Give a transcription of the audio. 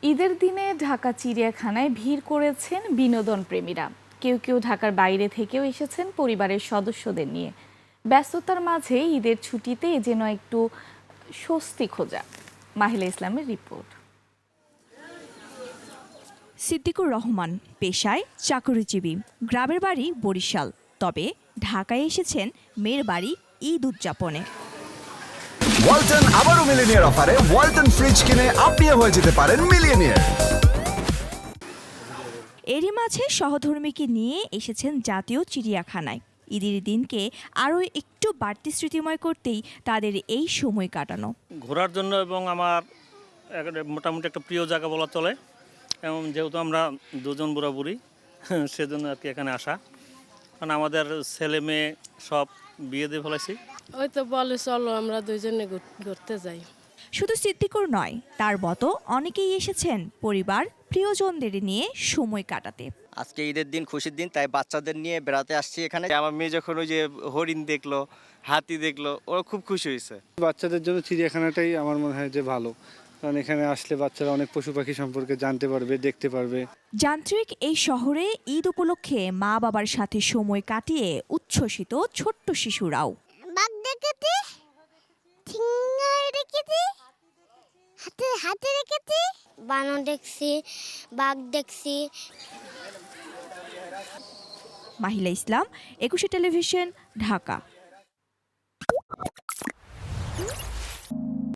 ঈদের দিনে ঢাকা চিড়িয়াখানায় ভিড় করেছেন বিনোদন প্রেমীরা। কেউ কেউ ঢাকার বাইরে থেকেও এসেছেন পরিবারের সদস্যদের নিয়ে। ব্যস্ততার মাঝে ঈদের ছুটিতে যেন একটু স্বস্তি খোঁজা। মাহিলা ইসলামের রিপোর্ট। সিদ্দিকুর রহমান পেশায় চাকরিজীবী, গ্রামের বাড়ি বরিশাল, তবে ঢাকায় এসেছেন মেয়ের বাড়ি ঈদ উদযাপনে। ওয়ালটন আবারও মিলিনিয়ার অফারে ওয়ালটন ফ্রিজ কিনে আপনিও হয়ে যেতে পারেন মিলিয়নিয়ার। এরই মাঝে সহধর্মীকে নিয়ে এসেছেন জাতীয় চিড়িয়াখানায়। ঈদের দিনকে আরও একটু বাড়তি স্মৃতিময় করতেই তাদের এই সময় কাটানো। ঘোরার জন্য এবং আমার মোটামুটি একটা প্রিয় জায়গা বলা চলে, এবং যেহেতু আমরা দুজন বুড়াবুড়ি সেজন্য আর কি এখানে আসা, কারণ আমাদের ছেলে মেয়ে সব বিয়ে দিয়ে ফেলেছি। ওই তো বলে চলো আমরা দুইজনে ঘুরতে যাই। শুধু সিদ্দিকুর নয়, তার মতো অনেকেই এসেছেন পরিবার প্রিয়জনদের নিয়ে সময় কাটাতে। আজকে ঈদের দিন, খুশির দিন, তাই বাচ্চাদের নিয়ে বেড়াতে আসছি এখানে। আমার মেয়ে যখন ওই যে হরিণ দেখলো, হাতি দেখলো, ওরা খুব খুশি হয়েছে। বাচ্চাদের জন্য চিড়িয়াখানাটাই আমার মনে হয় যে ভালো, কারণ এখানে আসলে বাচ্চারা অনেক পশু পাখি সম্পর্কে জানতে পারবে, দেখতে পারবে। যান্ত্রিক এই শহরে ঈদ উপলক্ষে মা বাবার সাথে সময় কাটিয়ে উচ্ছ্বসিত ছোট্ট শিশুরাও। বাঘ দেখেছি, সিংহ দেখেছি, হাতে দেখেছি, বানর দেখছি, বাঘ দেখছি। মাহিলা ইসলাম, 21 টেলিভিশন, ঢাকা।